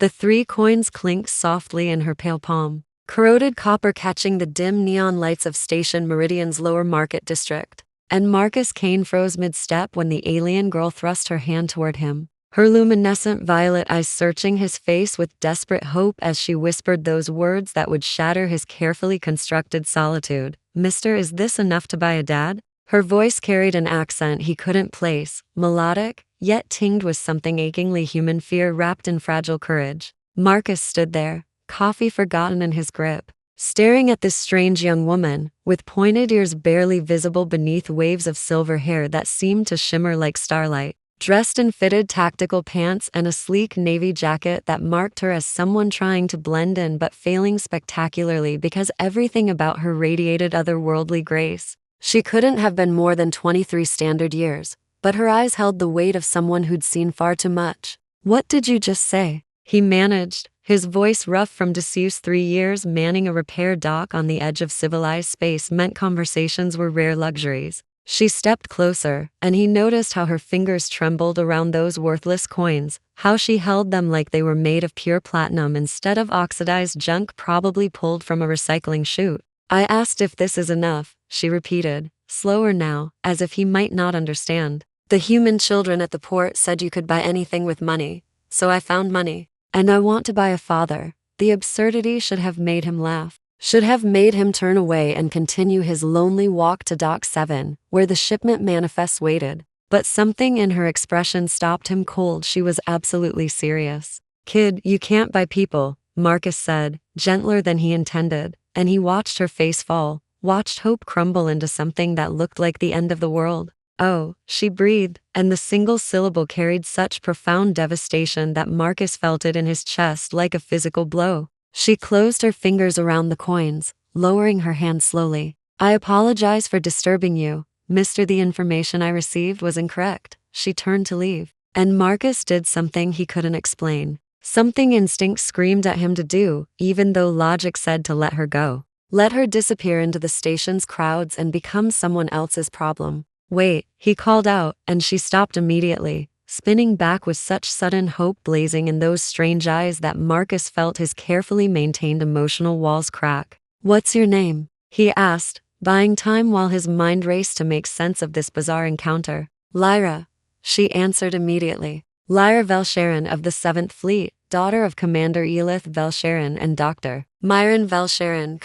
The 3 coins clinked softly in her pale palm, corroded copper catching the dim neon lights of Station Meridian's lower market district. And Marcus Kane froze mid-step when the alien girl thrust her hand toward him, her luminescent violet eyes searching his face with desperate hope as she whispered those words that would shatter his carefully constructed solitude. "Mister, is this enough to buy a dad?" Her voice carried an accent he couldn't place, melodic, yet tinged with something achingly human, fear wrapped in fragile courage. Marcus stood there, coffee forgotten in his grip, staring at this strange young woman, with pointed ears barely visible beneath waves of silver hair that seemed to shimmer like starlight. Dressed in fitted tactical pants and a sleek navy jacket that marked her as someone trying to blend in but failing spectacularly because everything about her radiated otherworldly grace. She couldn't have been more than 23 standard years, but her eyes held the weight of someone who'd seen far too much. "What did you just say?" he managed, his voice rough from disuse. 3 years manning a repair dock on the edge of civilized space meant conversations were rare luxuries. She stepped closer, and he noticed how her fingers trembled around those worthless coins, how she held them like they were made of pure platinum instead of oxidized junk probably pulled from a recycling chute. "I asked if this is enough," she repeated, slower now, as if he might not understand. "The human children at the port said you could buy anything with money, so I found money. And I want to buy a father." The absurdity should have made him laugh. Should have made him turn away and continue his lonely walk to Dock 7, where the shipment manifests waited. But something in her expression stopped him cold. She was absolutely serious. "Kid, you can't buy people," Marcus said, gentler than he intended, and he watched her face fall, watched hope crumble into something that looked like the end of the world. "Oh," she breathed, and the single syllable carried such profound devastation that Marcus felt it in his chest like a physical blow. She closed her fingers around the coins, lowering her hand slowly. "I apologize for disturbing you, mister. The information I received was incorrect." She turned to leave, and Marcus did something he couldn't explain. Something instinct screamed at him to do, even though logic said to let her go. Let her disappear into the station's crowds and become someone else's problem. "Wait," he called out, and she stopped immediately, spinning back with such sudden hope blazing in those strange eyes that Marcus felt his carefully maintained emotional walls crack. "What's your name?" he asked, buying time while his mind raced to make sense of this bizarre encounter. "Lyra," she answered immediately. "Lyra Vel'karian of the 7th Fleet, daughter of Commander Elith Vel'karian and Dr. Myron Vel'karian,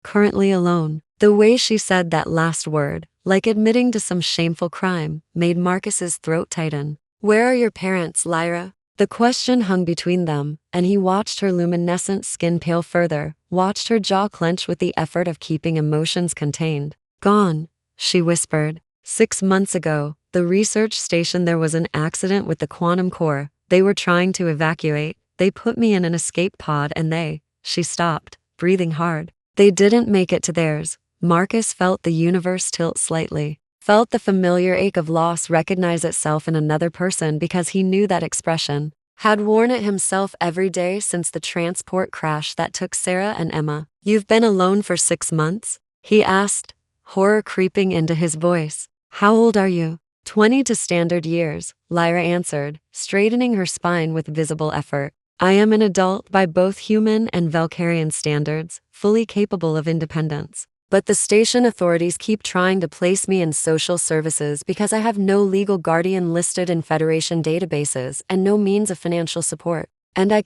currently alone." The way she said that last word, like admitting to some shameful crime, made Marcus's throat tighten. "Where are your parents, Lyra?" The question hung between them, and he watched her luminescent skin pale further, watched her jaw clench with the effort of keeping emotions contained. "Gone," she whispered. 6 months ago, the research station, there was an accident with the quantum core. They were trying to evacuate. They put me in an escape pod and she stopped, breathing hard. "They didn't make it to theirs." Marcus felt the universe tilt slightly, felt the familiar ache of loss recognize itself in another person because he knew that expression, had worn it himself every day since the transport crash that took Sarah and Emma. "You've been alone for 6 months?" he asked, horror creeping into his voice. "How old are you?" 20 to standard years, Lyra answered, straightening her spine with visible effort. "I am an adult by both human and Vel'karian standards, fully capable of independence. But the station authorities keep trying to place me in social services because I have no legal guardian listed in Federation databases and no means of financial support. And I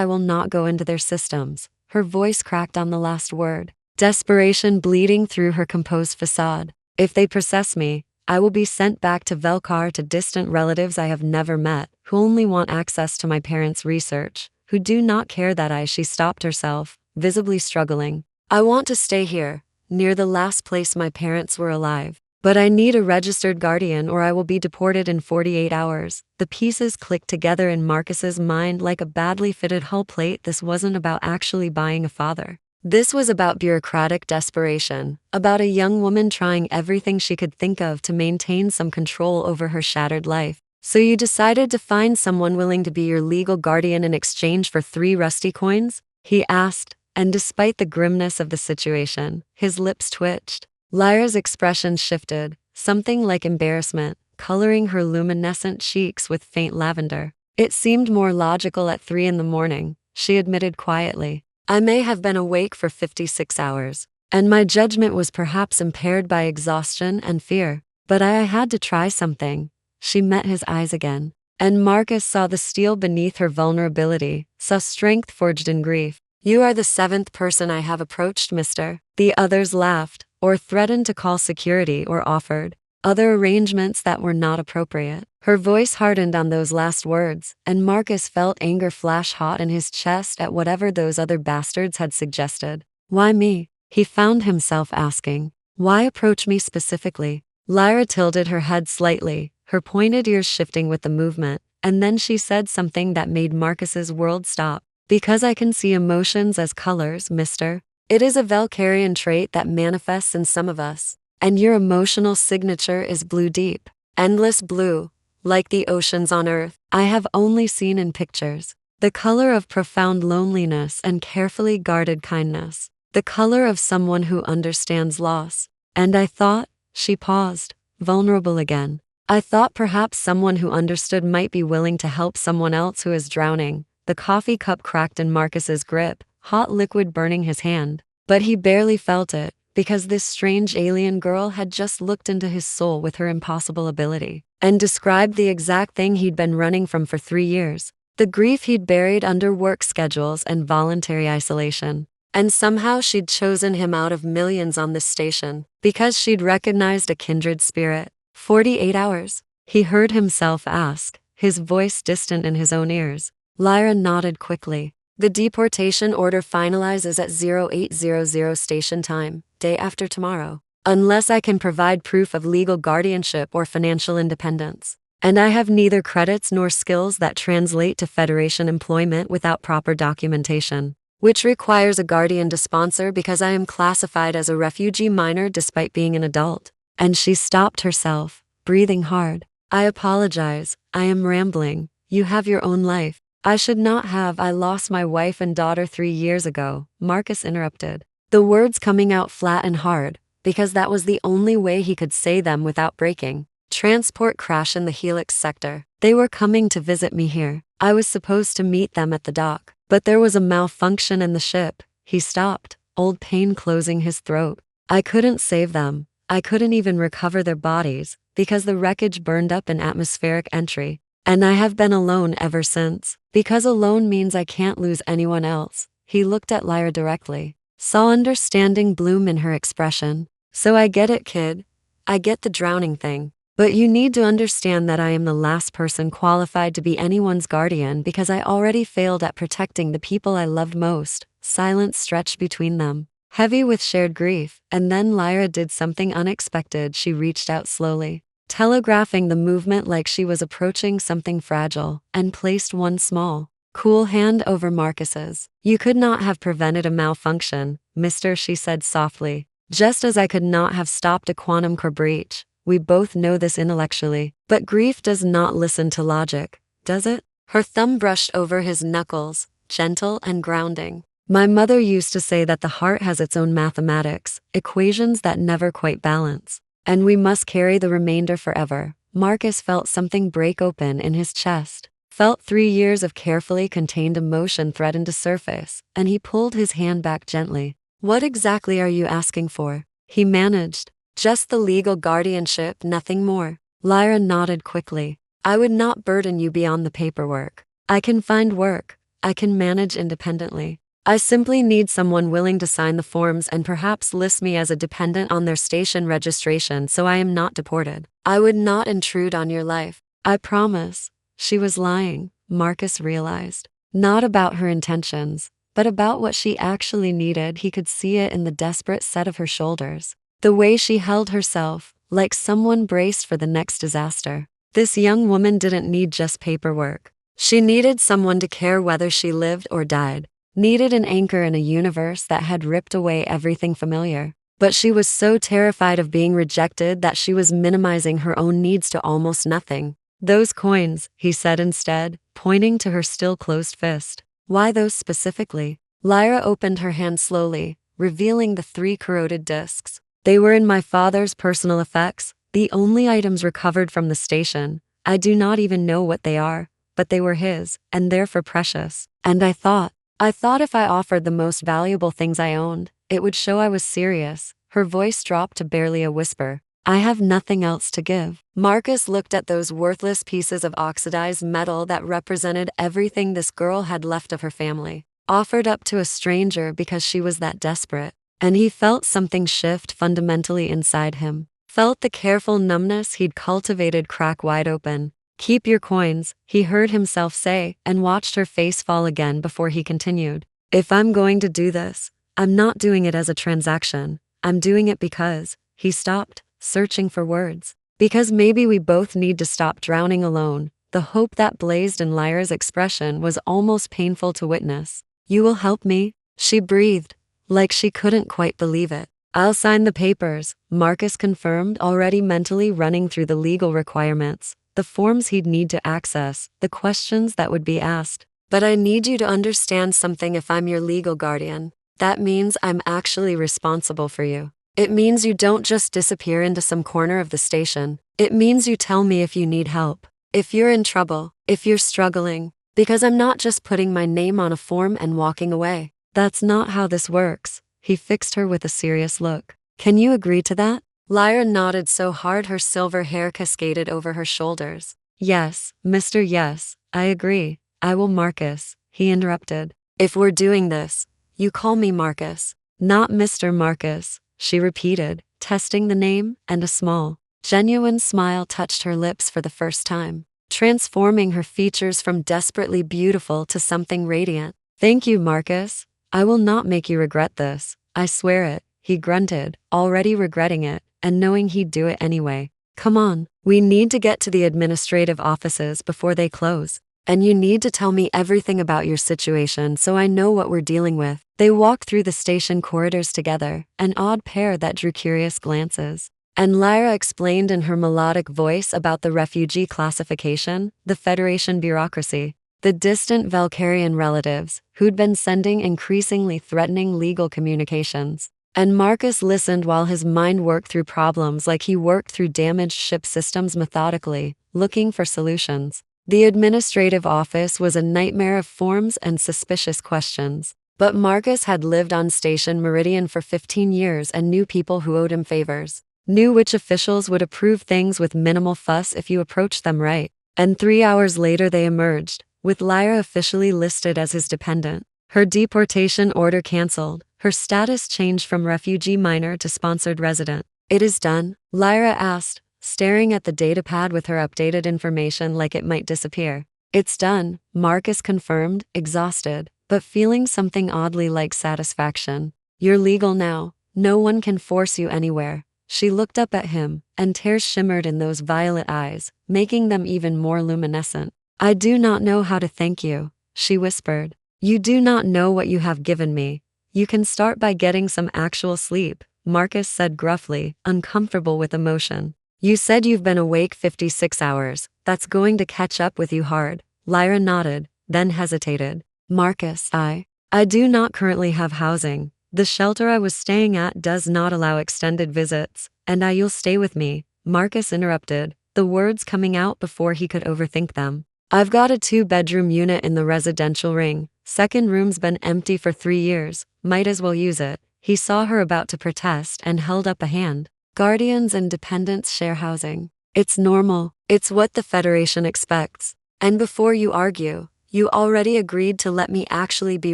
will not go into their systems." Her voice cracked on the last word, desperation bleeding through her composed facade. "If they process me, I will be sent back to Vel'kar, to distant relatives I have never met, who only want access to my parents' research, who do not care that She stopped herself, visibly struggling. "I want to stay here, near the last place my parents were alive. But I need a registered guardian or I will be deported in 48 hours. The pieces clicked together in Marcus's mind like a badly fitted hull plate. This wasn't about actually buying a father. This was about bureaucratic desperation, about a young woman trying everything she could think of to maintain some control over her shattered life. "So you decided to find someone willing to be your legal guardian in exchange for 3 rusty coins?" he asked. And despite the grimness of the situation, his lips twitched. Lyra's expression shifted, something like embarrassment, coloring her luminescent cheeks with faint lavender. It seemed more logical at 3 in the morning, she admitted quietly. I may have been awake for 56 hours, and my judgment was perhaps impaired by exhaustion and fear, but I had to try something. She met his eyes again, and Marcus saw the steel beneath her vulnerability, saw strength forged in grief. You are the 7th person I have approached, mister. The others laughed, or threatened to call security or offered other arrangements that were not appropriate. Her voice hardened on those last words, and Marcus felt anger flash hot in his chest at whatever those other bastards had suggested. Why me? He found himself asking. Why approach me specifically? Lyra tilted her head slightly, her pointed ears shifting with the movement, and then she said something that made Marcus's world stop. Because I can see emotions as colors, mister. It is a Vel'karian trait that manifests in some of us. And your emotional signature is blue deep. Endless blue, like the oceans on Earth. I have only seen in pictures. The color of profound loneliness and carefully guarded kindness. The color of someone who understands loss. And I thought, she paused, vulnerable again. I thought perhaps someone who understood might be willing to help someone else who is drowning. The coffee cup cracked in Marcus's grip, hot liquid burning his hand. But he barely felt it, because this strange alien girl had just looked into his soul with her impossible ability, and described the exact thing he'd been running from for 3 years. The grief he'd buried under work schedules and voluntary isolation. And somehow she'd chosen him out of millions on this station, because she'd recognized a kindred spirit. 48 hours? He heard himself ask, his voice distant in his own ears. Lyra nodded quickly. The deportation order finalizes at 0800 station time, day after tomorrow. Unless I can provide proof of legal guardianship or financial independence. And I have neither credits nor skills that translate to Federation employment without proper documentation, which requires a guardian to sponsor because I am classified as a refugee minor despite being an adult. And she stopped herself, breathing hard. I apologize, I am rambling. You have your own life. I should not have. I lost my wife and daughter 3 years ago, Marcus interrupted. The words coming out flat and hard, because that was the only way he could say them without breaking. Transport crash in the Helix sector. They were coming to visit me here. I was supposed to meet them at the dock, but there was a malfunction in the ship. He stopped, old pain closing his throat. I couldn't save them. I couldn't even recover their bodies, because the wreckage burned up in atmospheric entry. And I have been alone ever since, because alone means I can't lose anyone else. He looked at Lyra directly, saw understanding bloom in her expression. So I get it, kid. I get the drowning thing. But you need to understand that I am the last person qualified to be anyone's guardian because I already failed at protecting the people I loved most. Silence stretched between them, heavy with shared grief, and then Lyra did something unexpected. She reached out slowly, telegraphing the movement like she was approaching something fragile, and placed one small, cool hand over Marcus's. You could not have prevented a malfunction, mister, she said softly, just as I could not have stopped a quantum core breach. We both know this intellectually, but grief does not listen to logic, does it? Her thumb brushed over his knuckles, gentle and grounding. My mother used to say that the heart has its own mathematics, equations that never quite balance. And we must carry the remainder forever. Marcus felt something break open in his chest, felt 3 years of carefully contained emotion threaten to surface, and he pulled his hand back gently. What exactly are you asking for? He managed. Just the legal guardianship, nothing more. Lyra nodded quickly. I would not burden you beyond the paperwork. I can find work. I can manage independently. I simply need someone willing to sign the forms and perhaps list me as a dependent on their station registration so I am not deported. I would not intrude on your life. I promise. She was lying, Marcus realized. Not about her intentions, but about what she actually needed. He could see it in the desperate set of her shoulders. The way she held herself, like someone braced for the next disaster. This young woman didn't need just paperwork. She needed someone to care whether she lived or died. Needed an anchor in a universe that had ripped away everything familiar. But she was so terrified of being rejected that she was minimizing her own needs to almost nothing. Those coins, he said instead, pointing to her still closed fist. Why those specifically? Lyra opened her hand slowly, revealing the 3 corroded discs. They were in my father's personal effects, the only items recovered from the station. I do not even know what they are, but they were his, and therefore precious. And I thought if I offered the most valuable things I owned, it would show I was serious. Her voice dropped to barely a whisper. I have nothing else to give. Marcus looked at those worthless pieces of oxidized metal that represented everything this girl had left of her family, offered up to a stranger because she was that desperate. And he felt something shift fundamentally inside him. Felt the careful numbness he'd cultivated crack wide open. Keep your coins, he heard himself say, and watched her face fall again before he continued. If I'm going to do this, I'm not doing it as a transaction. I'm doing it because, he stopped, searching for words. Because maybe we both need to stop drowning alone. The hope that blazed in Lyra's expression was almost painful to witness. You will help me? She breathed, like she couldn't quite believe it. I'll sign the papers, Marcus confirmed, already mentally running through the legal requirements, the forms he'd need to access, the questions that would be asked. But I need you to understand something. If I'm your legal guardian, that means I'm actually responsible for you. It means you don't just disappear into some corner of the station. It means you tell me if you need help, if you're in trouble, if you're struggling, because I'm not just putting my name on a form and walking away. That's not how this works. He fixed her with a serious look. Can you agree to that? Lyra nodded so hard her silver hair cascaded over her shoulders. Yes, Mr. Yes, I agree. I will. Marcus, he interrupted. If we're doing this, you call me Marcus, not Mr. Marcus, she repeated, testing the name, and a small, genuine smile touched her lips for the first time, transforming her features from desperately beautiful to something radiant. Thank you, Marcus. I will not make you regret this. I swear it, he grunted, already regretting it, and knowing he'd do it anyway. Come on, we need to get to the administrative offices before they close. And you need to tell me everything about your situation so I know what we're dealing with. They walked through the station corridors together, an odd pair that drew curious glances. And Lyra explained in her melodic voice about the refugee classification, the Federation bureaucracy, the distant Vel'karian relatives who'd been sending increasingly threatening legal communications. And Marcus listened while his mind worked through problems like he worked through damaged ship systems methodically, looking for solutions. The administrative office was a nightmare of forms and suspicious questions. But Marcus had lived on Station Meridian for 15 years and knew people who owed him favors. Knew which officials would approve things with minimal fuss if you approached them right. And 3 hours later they emerged, with Lyra officially listed as his dependent. Her deportation order cancelled, her status changed from refugee minor to sponsored resident. It is done? Lyra asked, staring at the datapad with her updated information like it might disappear. It's done, Marcus confirmed, exhausted, but feeling something oddly like satisfaction. You're legal now. No one can force you anywhere. She looked up at him, and tears shimmered in those violet eyes, making them even more luminescent. I do not know how to thank you, she whispered. You do not know what you have given me. You can start by getting some actual sleep, Marcus said gruffly, uncomfortable with emotion. You said you've been awake 56 hours. That's going to catch up with you hard. Lyra nodded, then hesitated. Marcus, I do not currently have housing. The shelter I was staying at does not allow extended visits, and you'll stay with me, Marcus interrupted, the words coming out before he could overthink them. I've got a 2-bedroom unit in the residential ring. Second room's been empty for 3 years. Might as well use it. He saw her about to protest and held up a hand. Guardians and dependents share housing. It's normal. It's what the Federation expects. And before you argue, you already agreed to let me actually be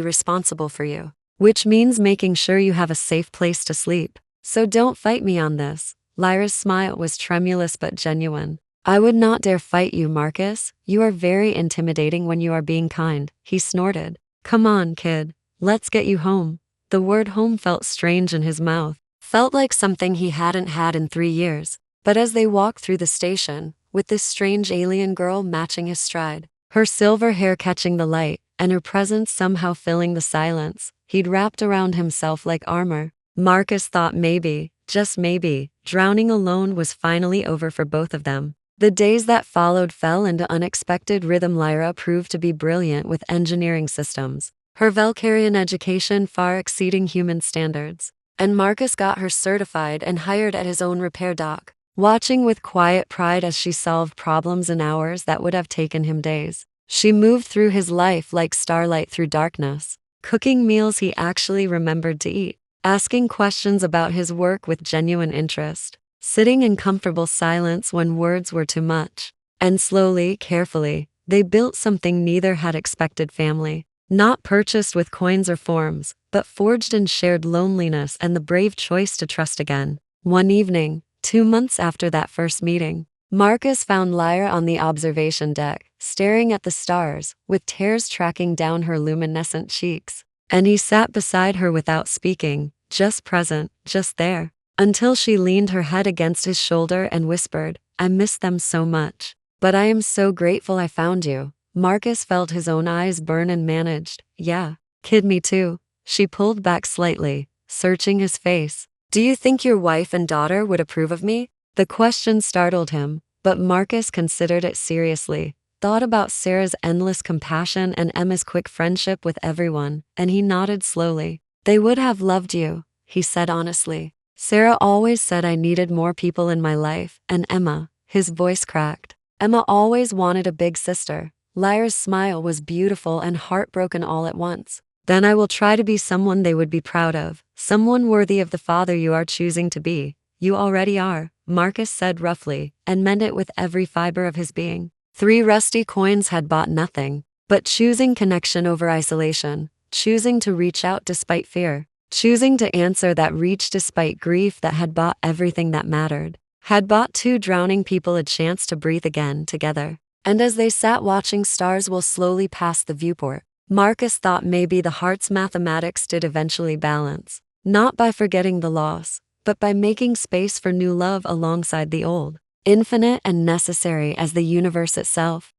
responsible for you. Which means making sure you have a safe place to sleep. So don't fight me on this. Lyra's smile was tremulous but genuine. I would not dare fight you, Marcus. You are very intimidating when you are being kind, he snorted. Come on, kid. Let's get you home. The word home felt strange in his mouth. Felt like something he hadn't had in 3 years. But as they walked through the station, with this strange alien girl matching his stride, her silver hair catching the light, and her presence somehow filling the silence, he'd wrapped around himself like armor. Marcus thought maybe, just maybe, drowning alone was finally over for both of them. The days that followed fell into unexpected rhythm. Lyra proved to be brilliant with engineering systems, her Vel'karian education far exceeding human standards. And Marcus got her certified and hired at his own repair dock, watching with quiet pride as she solved problems in hours that would have taken him days. She moved through his life like starlight through darkness, cooking meals he actually remembered to eat, asking questions about his work with genuine interest, sitting in comfortable silence when words were too much. And slowly, carefully, they built something neither had expected: family. Not purchased with coins or forms, but forged in shared loneliness and the brave choice to trust again. One evening, 2 months after that first meeting, Marcus found Lyra on the observation deck, staring at the stars, with tears tracking down her luminescent cheeks. And he sat beside her without speaking, just present, just there, until she leaned her head against his shoulder and whispered, "I miss them so much. But I am so grateful I found you." Marcus felt his own eyes burn and managed, "Yeah, kid, me too." She pulled back slightly, searching his face. "Do you think your wife and daughter would approve of me?" The question startled him, but Marcus considered it seriously, thought about Sarah's endless compassion and Emma's quick friendship with everyone, and he nodded slowly. "They would have loved you," he said honestly. "Sarah always said I needed more people in my life, and Emma," his voice cracked. "Emma always wanted a big sister." Lyra's smile was beautiful and heartbroken all at once. "Then I will try to be someone they would be proud of, someone worthy of the father you are choosing to be." "You already are," Marcus said roughly, and meant it with every fiber of his being. 3 rusty coins had bought nothing, but choosing connection over isolation, choosing to reach out despite fear, choosing to answer that reach despite grief, that had bought everything that mattered, had bought 2 drowning people a chance to breathe again together. And as they sat watching stars while slowly past the viewport, Marcus thought maybe the heart's mathematics did eventually balance, not by forgetting the loss, but by making space for new love alongside the old, infinite and necessary as the universe itself.